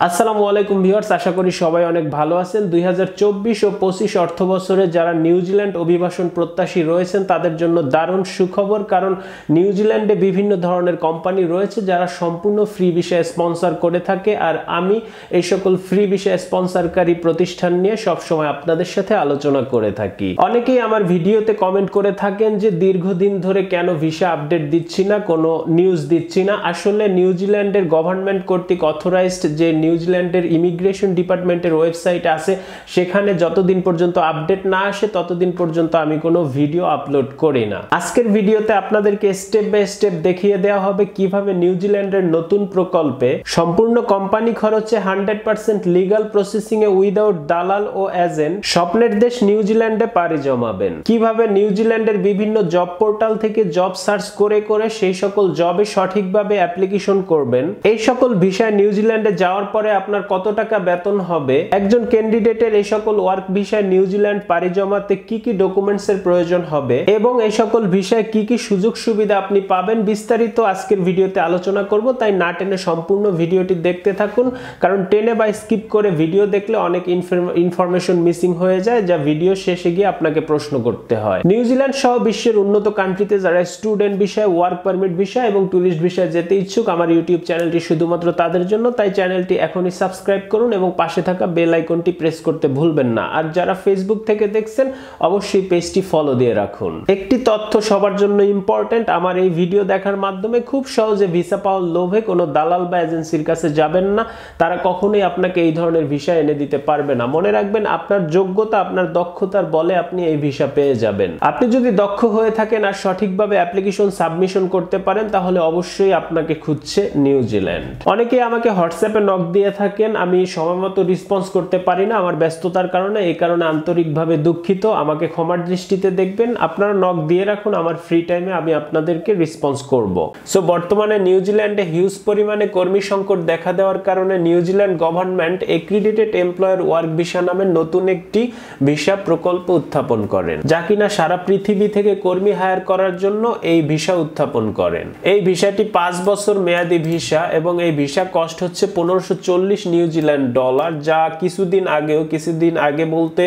আসসালামু আলাইকুম ভিউয়ার্স, আশা করি সবাই অনেক ভালো আছেন। 2024 ও 25 অর্থ বছরে যারা নিউজিল্যান্ড অভিবাসন প্রত্যাশী রয়েছেন তাদের জন্য দারুণ সুখবর, কারণ নিউজিল্যান্ডে বিভিন্ন ধরনের কোম্পানি রয়েছে যারা সম্পূর্ণ ফ্রি ভিসা স্পন্সর করে থাকে, আর আমি এই সকল ফ্রি ভিসা স্পন্সরকারী প্রতিষ্ঠান নিয়ে সবসময় আপনাদের সাথে আলোচনা করে থাকি। অনেকেই আমার ভিডিওতে কমেন্ট করে থাকেন যে দীর্ঘদিন ধরে কেন ভিসা আপডেট দিচ্ছি না, কোনো নিউজ দিচ্ছি না। আসলে নিউজিল্যান্ডের গভর্নমেন্ট কর্তৃক অথরাইজড যে নিউজিল্যান্ডের ইমিগ্রেশন ডিপার্টমেন্টের ওয়েবসাইট আছে, সেখানে যতদিন পর্যন্ত আপডেট না আসে ততদিন পর্যন্ত আমি কোনো ভিডিও আপলোড করি না। আজকের ভিডিওতে আপনাদেরকে স্টেপ বাই স্টেপ দেখিয়ে দেওয়া হবে কিভাবে নিউজিল্যান্ডের নতুন প্রকল্পে সম্পূর্ণ কোম্পানি খরচে 100% লিগ্যাল প্রসেসিং এ উইদাউট দালাল ও এজেন্ট স্বপ্নের দেশ নিউজিল্যান্ডে পাড়ি জমাবেন, কিভাবে নিউজিল্যান্ডের বিভিন্ন জব পোর্টাল থেকে জব সার্চ করে করে সেই সকল জবে সঠিকভাবে অ্যাপ্লিকেশন করবেন, এই সকল ভিসায় নিউজিল্যান্ডে যাওয়ার পরে আপনার কত টাকা বেতন হবে, একজন ক্যান্ডিডেটের এই সকল ওয়ার্ক ভিসায় নিউজিল্যান্ড পাড়ি জমাতে কি কি ডকুমেন্টস এর প্রয়োজন হবে এবং এই সকল ভিসায় কি কি সুযোগ সুবিধা আপনি পাবেন, বিস্তারিত আজকের ভিডিওতে আলোচনা করব। তাই না টেনে সম্পূর্ণ ভিডিওটি দেখতে থাকুন, কারণ টেনে বা স্কিপ করে ভিডিও দেখলে অনেক ইনফরমেশন মিসিং হয়ে যায়, যা ভিডিও শেষে গিয়ে আপনাকে প্রশ্ন করতে হয়। নিউজিল্যান্ড সহ বিশ্বের উন্নত কান্ট্রিতে যারা স্টুডেন্ট ভিসায়, ওয়ার্ক পারমিট ভিসা এবং টুরিস্ট ভিসায় যেতে ইচ্ছুক, আমার ইউটিউব চ্যানেলটি শুধুমাত্র তাদের জন্য। তাই চ্যানেলটি এখনই সাবস্ক্রাইব করুন এবং পাশে থাকা বেল আইকনটি প্রেস করতে ভুলবেন না। আর যারা ফেসবুক থেকে দেখছেন অবশ্যই পেজটি ফলো দিয়ে রাখুন। একটি তথ্য সবার জন্য ইম্পর্টেন্ট, আমার এই ভিডিও দেখার মাধ্যমে খুব সহজে ভিসা পাওয়ার লোভে কোনো দালাল বা এজেন্সির কাছে যাবেন না। তারা কখনোই আপনাকে এই ধরনের ভিসা এনে দিতে পারবে না। মনে রাখবেন, আপনার যোগ্যতা, আপনার দক্ষতার বলে আপনি এই ভিসা পেয়ে যাবেন। আপনি যদি দক্ষ হয়ে থাকেন আর সঠিকভাবে অ্যাপ্লিকেশন সাবমিশন করতে পারেন, তাহলে অবশ্যই আপনাকে খুঁজছে নিউজিল্যান্ড। অনেকেই আমাকে হোয়াটসঅ্যাপে নক দিয়ে থাকেন, আমি সময়মতো রেসপন্স করতে পারি না আমার ব্যস্ততার কারণে। এই কারণে আন্তরিকভাবে দুঃখিত, আমাকে ক্ষমার দৃষ্টিতে দেখবেন। আপনারা নক দিয়ে রাখুন, আমার ফ্রি টাইমে আমি আপনাদেরকে রেসপন্স করব। সো বর্তমানে নিউজিল্যান্ডে হিউজ পরিমাণে কর্মী সংকট দেখা দেওয়ার কারণে New Zealand government accredited employer work visa নামে নতুন একটি ভিসা প্রকল্প উত্থাপন করেন, যা কিনা সারা পৃথিবী থেকে কর্মী হায়ার করার জন্য এই ভিসা উত্থাপন করেন। এই ভিসাটি 5 বছর মেয়াদী ভিসা এবং এই ভিসা কস্ট হচ্ছে 1540 নিউজিল্যান্ড ডলার, যা কিছুদিন আগে বলতে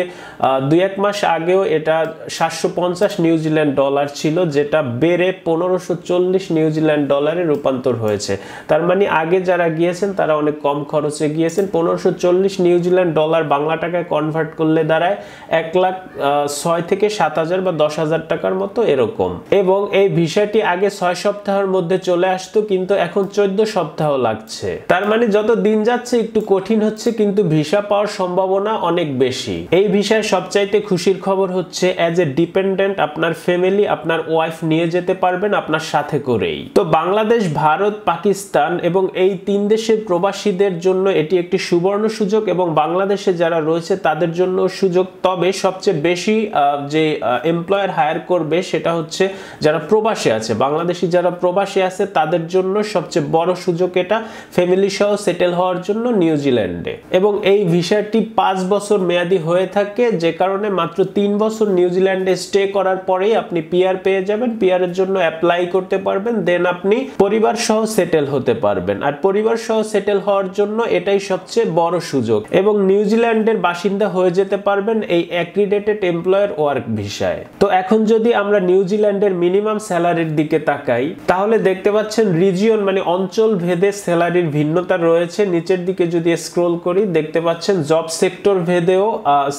2-1 মাস আগেও এটা 750 নিউজিল্যান্ড ডলার ছিল, যেটা বেড়ে 1540 নিউজিল্যান্ড ডলারে রূপান্তর হয়েছে। তার মানে আগে যারা গিয়েছেন তারা অনেক কম খরচে গিয়েছেন। 1540 নিউজিল্যান্ড ডলার বাংলা টাকায় কনভার্ট করলে দাঁড়ায় 1,06,000 থেকে 7,000 বা 10,000 টাকার মতো এরকম। এবং এই ভিসাটি আগে 6 সপ্তাহের মধ্যে চলে আসতো, কিন্তু এখন 14 সপ্তাহ লাগছে। তার মানে যত দিন যাচ্ছে একটু কঠিন হচ্ছে, কিন্তু ভিসা পাওয়ার সম্ভাবনা অনেক বেশি। এই ভিসায় সবচাইতে খুশির খবর হচ্ছে অ্যাজ এ ডিপেন্ডেন্ট আপনার ফ্যামিলি, আপনার ওয়াইফ নিয়ে যেতে পারবেন আপনার সাথে করেই। তো বাংলাদেশ, ভারত, পাকিস্তান এবং এই 3 দেশের প্রবাসীদের জন্য এটি একটি সুবর্ণ সুযোগ এবং বাংলাদেশে যারা রয়েছে তাদের জন্য সুযোগ। তবে সবচেয়ে বেশি যে এমপ্লয়ার হায়ার করবে সেটা হচ্ছে যারা প্রবাসী আছে, বাংলাদেশি যারা প্রবাসী আছে তাদের জন্য সবচেয়ে বড় সুযোগ এটা, ফ্যামিলি সহ সেটেল হওয়ার জন্য নিউজিল্যান্ডে। এবং এই ভিসাটি 5 বছর মেয়াদী হয়ে থাকে, যে কারণে মাত্র 3 বছর নিউজিল্যান্ডে স্টে করার পরেই আপনি পিআর পেয়ে যাবেন। পিআর এর জন্য অ্যাপ্লাই করতে পারবেন, দেন আপনি পরিবার সহ সেটেল হতে পারবেন। আর পরিবার সহ সেটেল হওয়ার জন্য এটাই সবচেয়ে বড় সুযোগ, এবং নিউজিল্যান্ডের বাসিন্দা হয়ে যেতে পারবেন এই অ্যাক্রিডেটেড এমপ্লয়ার ওয়ার্ক ভিসায়। তো এখন যদি আমরা নিউজিল্যান্ডের মিনিমাম স্যালারির দিকে তাকাই, তাহলে দেখতে পাচ্ছেন রিজিয়ন মানে অঞ্চল ভেদে স্যালারির ভিন্নতা রয়েছে। নিচের দিকে যদি স্ক্রল করি দেখতে পাচ্ছেন জব সেক্টর ভেদেও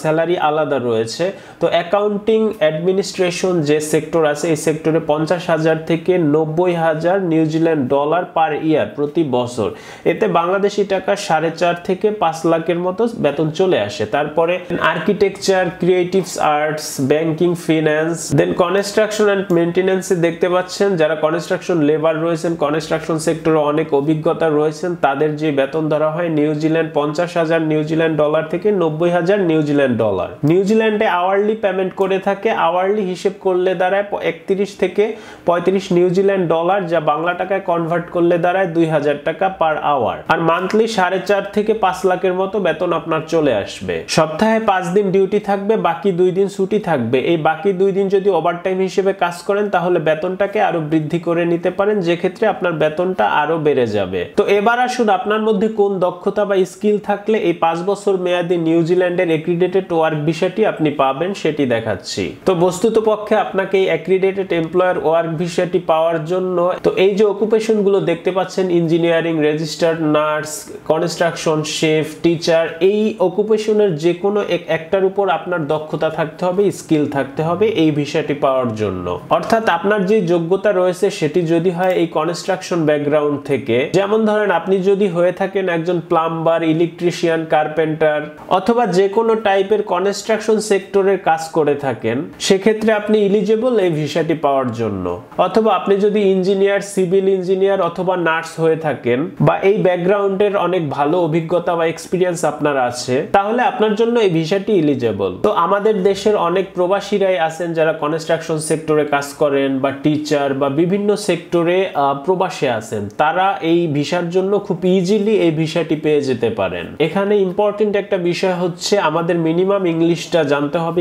স্যালারি আলাদা রয়েছে। তো অ্যাকাউন্টিং অ্যাডমিনিস্ট্রেশন যে সেক্টর আছে, এই সেক্টরে 50,000 থেকে 90,000 নিউজিল্যান্ড ডলার পার ইয়ার, প্রতি বছর। এতে বাংলাদেশি টাকা 4.5 থেকে 5 লাখের মতো বেতন চলে আসে। তারপরে architecture, creatives arts, banking, finance, then construction and মেইনটেনেন্সে দেখতে পাচ্ছেন যারা কনস্ট্রাকশন লেবার রয়েছেন, কনস্ট্রাকশন সেক্টরে অনেক অভিজ্ঞতা রয়েছেন, তাদের যে বেতন ধরা হয় নিউজিল্যান্ড 50,000 নিউজিল্যান্ড ডলার থেকে 90,000 নিউজিল্যান্ড ডলার। নিউজিল্যান্ডে আওয়ারলি পেমেন্ট করে থাকে, আওয়ারলি হিসেব করলে দাঁড়ায় 31 থেকে 35 নিউজিল্যান্ড ডলার, যা বাংলা টাকায় কনভার্ট করলে দাঁড়ায় 2,000 টাকা পার আওয়ার। আর মান্থলি 4.5 থেকে 5 লাখের মতো বেতন আপনার চলে আসবে। সপ্তাহে 5 দিন ডিউটি থাকবে, বাকি 2 দিন ছুটি থাকবে। এই বাকি 2 দিন যদি ওভারটাইম হিসেবে কাজ করেন তাহলে বেতনটাকে আরো বৃদ্ধি করে নিতে পারেন, যে ক্ষেত্রে আপনার বেতনটা আরো বেড়ে যাবে। তো এবার আসুন আপনার মধ্যে কোন দক্ষতা বা স্কিল থাকলে এই 5 বছর মেয়াদী নিউজিল্যান্ডের অ্যাক্রিডিটেড ওয়ার্ক ভিসাটি আপনি পাবেন সেটি দেখাচ্ছি। তো বস্তুতপক্ষে আপনাকে এই অ্যাক্রিডিটেড এমপ্লয়ার ওয়ার্ক ভিসাটি পাওয়ার জন্য তো এই যে অকুপেশনগুলো দেখতে পাচ্ছেন, engineering, registered nurse, construction, chef, teacher, এই অকুপেশনের যে কোনো একটার উপর আপনার দক্ষতা থাকতে হবে, স্কিল থাকতে হবে এই ভিসাটি পাওয়ার জন্য। অর্থাৎ আপনার যে যোগ্যতা রয়েছে সেটি যদি হয় এই কনস্ট্রাকশন ব্যাকগ্রাউন্ড থেকে, যেমন ধরেন আপনি যদি হয়ে থাকেন একজন প্লাম্বার, ইলেকট্রিশিয়ান, কার্পেন্টার অথবা যে কোনো টাইপের কনস্ট্রাকশন সেক্টরের কাজ করে থাকেন, সেক্ষেত্রে আপনি এলিজিবল এই ভিসাটি পাওয়ার জন্য। অথবা আপনি যদি ইঞ্জিনিয়ার, সিভিল ইঞ্জিনিয়ার অথবা নার্স হয়ে থাকেন বা এই ব্যাকগ্রাউন্ডের অনেক ভালো অভিজ্ঞতা বা এক্সপিরিয়েন্স আপনার আছে, তাহলে আপনার জন্য এই ভিসাটি এলিজিবল। তো আমাদের দেশের অনেক প্রবাসীরাই আছেন যারা কনস্ট্রাকশন সেক্টরে কাজ করেন বা টিচার বা বিভিন্ন সেক্টরে প্রবাসে আছেন, তারা এই ভিসার জন্য খুব ইজিলি এই ভিসাটি পেয়ে যেতে পারেন। এখানে ইম্পর্টেন্ট একটা বিষয় হচ্ছে আমাদের মিনিমাম ইংলিশটা জানতে হবে,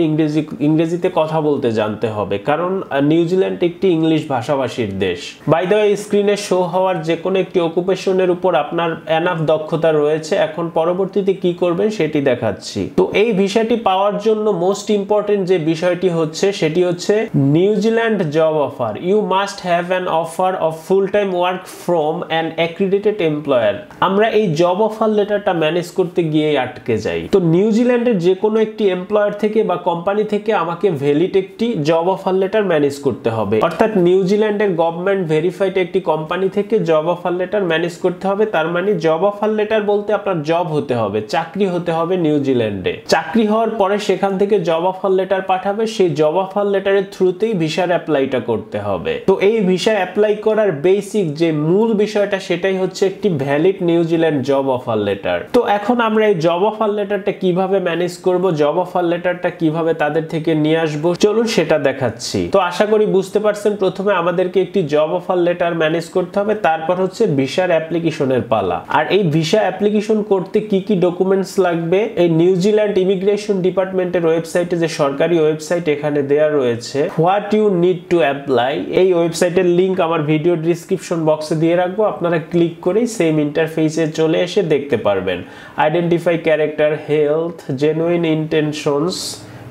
ইংরেজিতে কথা বলতে জানতে হবে, কারণ নিউজিল্যান্ড একটি ইংলিশ ভাষাভাষীর দেশ। বাই দ্য ওয়ে, স্ক্রিনে শো হওয়ার যে কোনো একটি অকুপেশনের উপর আপনার এনাফ দক্ষতা রয়েছে, এখন পরবর্তীতে কি করবেন সেটি দেখাচ্ছি। তো এই ভিসাটি পাওয়ার জন্য মোস্ট ইম্পর্টেন্ট যে বিষয়টি হচ্ছে সেটি হচ্ছে New Zealand job offer. You must have an offer of full time work from an accredited employer. আমরা এই জব অফার লেটারটা ম্যানেজ করতে গিয়ে আটকে যাই। তো নিউজিল্যান্ডের যে কোনো একটি এমপ্লয়ার থেকে বা কোম্পানি থেকে আমাকে ভ্যালিড একটি জব অফার লেটার ম্যানেজ করতে হবে। অর্থাৎ নিউজিল্যান্ডের গভর্নমেন্ট ভেরিফাইড একটি কোম্পানি থেকে জব অফার লেটার ম্যানেজ করতে হবে। তার মানে জব অফার লেটার বলতে আপনার জব হতে হবে, চাকরি হতে হবে নিউজিল্যান্ডে। চাকরি হওয়ার পরে সেখান থেকে জব অফার লেটার পাঠাবে, সেই জব অফার লেটারের থ্রুতেই ভিসার অ্যাপ্লাইটা করতে হবে। তো এই ভিসা অ্যাপ্লাই করার বেসিক যে মূল বিষয়টা সেটাই হচ্ছে একটি valid New Zealand job offer letter. তো এখন আমরা এই জব অফার লেটারটা কিভাবে ম্যানেজ করব, জব অফার লেটারটা কিভাবে তাদের থেকে নিয়ে আসবো, চলুন সেটা দেখাচ্ছি। তো আশা করি বুঝতে পারছেন, প্রথমে আমাদেরকে একটি জব অফার লেটার ম্যানেজ করতে হবে, তারপর হচ্ছে ভিসার অ্যাপ্লিকেশনের পালা। আর এই ভিসা অ্যাপ্লিকেশন করতে কি কি ডকুমেন্টস লাগবে, এই নিউজিল্যান্ড ইমিগ্রেশন ডিপার্টমেন্টের ওয়েবসাইটে যে সরকারি ওয়েবসাইট এখানে দেয়া রয়েছে, what you need to apply, এই ওয়েবসাইটের লিংক আমার ভিডিও ডেসক্রিপশন বক্সে দিয়ে রাখবো। আপনারা ক্লিক করেই সেম ইন্টারফেসে চলে এসে দেখতে পারবেন। Identify character, health, genuine intentions,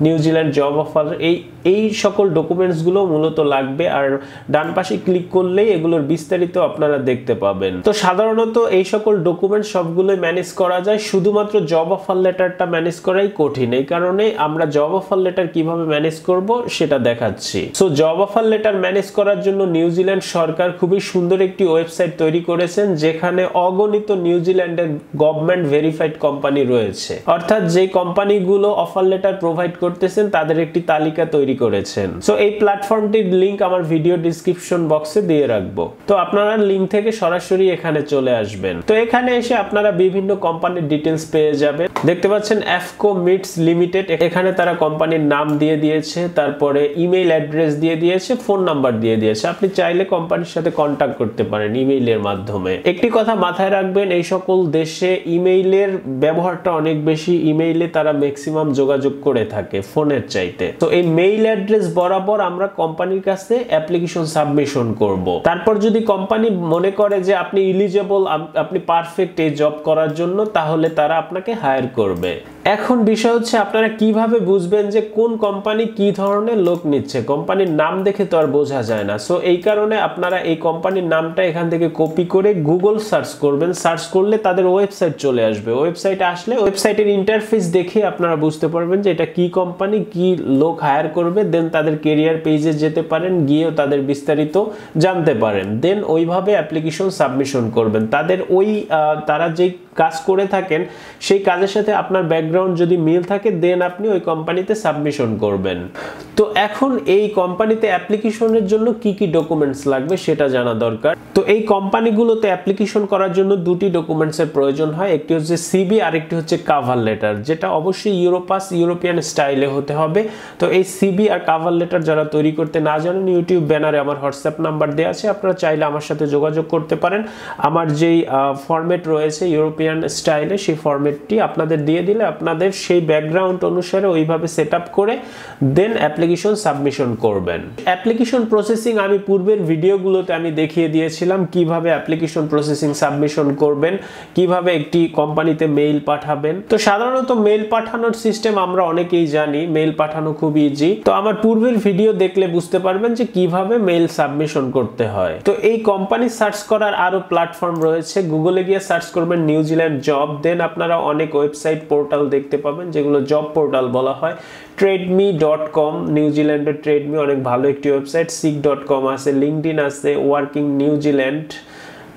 New Zealand job offer, এই সকল ডকুমেন্টসগুলো মূলত লাগবে। আর ডান পাশে ক্লিক করলেই এগুলোর বিস্তারিত আপনারা দেখতে পাবেন। তো সাধারণত এই সকল ডকুমেন্ট সবগুলোই ম্যানেজ করা যায়, শুধুমাত্র জব অফার লেটারটা ম্যানেজ করাই কঠিন। এই কারণে আমরা জব অফার লেটার কিভাবে ম্যানেজ করব সেটা দেখাচ্ছি। So job offer letter manage করার জন্য নিউজিল্যান্ড সরকার খুবই সুন্দর একটি ওয়েবসাইট তৈরি করেছেন, যেখানে অগণিত নিউজিল্যান্ডের গভর্নমেন্ট ভেরিফাইড কোম্পানি রয়েছে। অর্থাৎ যে কোম্পানিগুলো অফার লেটার প্রোভাইড করতেছেন তাদের একটি তালিকা তৈরি করেছেন। সো এই প্ল্যাটফর্মটির লিংক আমার ভিডিও ডেসক্রিপশন বক্সে দিয়ে রাখবো। তো আপনারা লিংক থেকে সরাসরি এখানে চলে আসবেন। তো এখানে এসে আপনারা বিভিন্ন কোম্পানির ডিটেইলস পেয়ে যাবেন। দেখতে পাচ্ছেন এফকো মিটস লিমিটেড, এখানে তারা কোম্পানির নাম দিয়ে দিয়েছে, তারপরে ইমেইল অ্যাড্রেস দিয়ে দিয়েছে, ফোন নাম্বার দিয়ে দিয়েছে। আপনি চাইলে কোম্পানির সাথে কন্ট্যাক্ট করতে পারেন ইমেইলের মাধ্যমে। একটি কথা মাথায় রাখবেন, এই সকল দেশে ইমেইলের ব্যবহারটা অনেক বেশি। ইমেইলে তারা ম্যাক্সিমাম যোগাযোগ করে থাকে ফোনের চাইতে। তো এই মেইল অ্যাড্রেস বরাবর আমরা কোম্পানির কাছে অ্যাপ্লিকেশন সাবমিশন করব। তারপর যদি কোম্পানি মনে করে যে আপনি এলিজিবল, আপনি পারফেক্ট এই জব করার জন্য, তাহলে তারা আপনাকে হায়ার করবে। এখন বিষয় হচ্ছে আপনারা কিভাবে বুঝবেন যে কোন কোম্পানি কি ধরনের লোক নিচ্ছে। কোম্পানির নাম দেখে তো আর বোঝা যায় না। সো এই কারণে আপনারা এই কোম্পানির নামটা এখান থেকে কপি করে গুগল সার্চ করবেন। সার্চ করলে তাদের ওয়েবসাইট চলে আসবে। ওয়েবসাইটে আসলে ওয়েবসাইটের ইন্টারফেস দেখে আপনারা বুঝতে পারবেন যে এটা কি কোম্পানি, কি লোক হায়ার করবে। দেন তাদের কেরিয়ার পেজে যেতে পারেন, গিয়েও তাদের বিস্তারিত জানতে পারেন। দেন ওইভাবে অ্যাপ্লিকেশন সাবমিশন করবেন। তাদের তারা যেই কাজ করে থাকেন সেই কাজের সাথে আপনার ব্যাকগ্রাউন্ড যদি মিল থাকে, দেন আপনি ওই কোম্পানিতে সাবমিশন করবেন। তো এখন এই কোম্পানিতে অ্যাপ্লিকেশনের জন্য কি কি ডকুমেন্টস লাগবে সেটা জানা দরকার। তো এই কোম্পানিগুলোতে অ্যাপ্লিকেশন করার জন্য দুটি ডকুমেন্টসের প্রয়োজন হয়, একটি হচ্ছে সিভি আর একটি হচ্ছে কাভার লেটার, যেটা অবশ্যই ইউরোপিয়ান স্টাইলে হতে হবে। তো এই সিভি আর কাভার লেটার যারা তৈরি করতে না জানেন, ইউটিউব ব্যানারে আমার হোয়াটসঅ্যাপ নাম্বার দেওয়া আছে, আপনারা চাইলে আমার সাথে যোগাযোগ করতে পারেন। আমার যেই ফরম্যাট রয়েছে ইউরোপিয়ান ইউরোপিয়ান স্টাইলে সেই ফরম্যাটটি আপনাদের দিয়ে দিলে আপনাদের সেই ব্যাকগ্রাউন্ড অনুসারে ওইভাবে সেট আপ করে দেন অ্যাপ্লিকেশন সাবমিশন করবেন। অ্যাপ্লিকেশন প্রসেসিং আমি পূর্বের ভিডিওগুলোতে আমি দেখিয়ে দিয়েছিলাম কিভাবে অ্যাপ্লিকেশন প্রসেসিং সাবমিশন করবেন, কিভাবে একটি কোম্পানিতে মেইল পাঠাবেন। তো সাধারণত মেইল পাঠানোর সিস্টেম আমরা অনেকেই জানি, মেইল পাঠানো খুব ইজি। তো আমার পূর্বের ভিডিও দেখলে বুঝতে পারবেন যে কিভাবে মেইল সাবমিশন করতে হয়। তো এই কোম্পানি সার্চ করার আরো প্ল্যাটফর্ম রয়েছে। গুগলে গিয়ে সার্চ করবেন নিউজিল্যান্ড জব, দেন আপনারা অনেক ওয়েবসাইট পোর্টাল দেখতে পাবেন যেগুলো জব পোর্টাল বলা হয়। ট্রেডমি.com, নিউজিল্যান্ডের ট্রেডমি অনেক ভালো একটি ওয়েবসাইট। seek.com আছে, লিঙ্কডইন আছে, ওয়ার্কিং নিউজিল্যান্ড,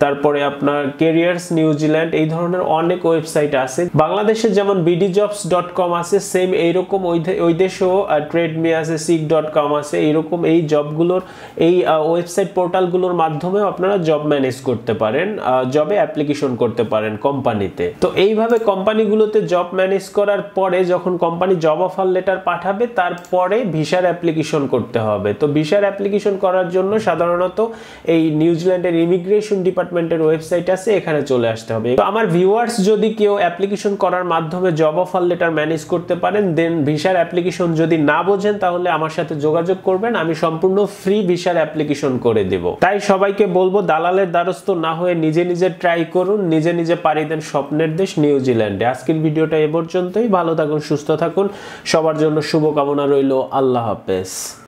তারপরে আপনার ক্যারিয়ার্স নিউজিল্যান্ড, এই ধরনের অনেক ওয়েবসাইট আছে। বাংলাদেশে যেমন bdjobs.com আছে, সেম এইরকম ওই দেশেও ট্রেডমি আছে, seek.com আছে। এইরকম এই জবগুলোর এই ওয়েবসাইট পোর্টালগুলোর মাধ্যমে আপনারা জব ম্যানেজ করতে পারেন, জবে অ্যাপ্লিকেশন করতে পারেন কোম্পানিতে। তো এইভাবে কোম্পানিগুলোতে জব ম্যানেজ করার পরে যখন কোম্পানি জব অফার লেটার পাঠাবে তারপরে ভিসার অ্যাপ্লিকেশন করতে হবে। তো ভিসার অ্যাপ্লিকেশন করার জন্য সাধারণত এই নিউজিল্যান্ডের ইমিগ্রেশন ডিপার্টমেন্টের ওয়েবসাইট আছে, এখানে চলে আসতে হবে। তো আমার ভিউয়ার্স যদি কেউ অ্যাপ্লিকেশন করার মাধ্যমে জব অফার লেটার ম্যানেজ করতে পারেন, দেন ভিসার অ্যাপ্লিকেশন যদি না বোঝেন তাহলে আমার সাথে যোগাযোগ করবেন, আমি সম্পূর্ণ ফ্রি ভিসার অ্যাপ্লিকেশন করে দেব। তাই সবাইকে বলবো দালালের দ্বারস্থ না হয়ে নিজে নিজে ট্রাই করুন, নিজে নিজে পাড়ি দেন স্বপ্নের দেশ নিউজিল্যান্ডে। আজকের ভিডিওটা এ পর্যন্তই। ভালো থাকুন, সুস্থ থাকুন, সবার জন্য শুভকামনা রইল। আল্লাহ হাফেজ।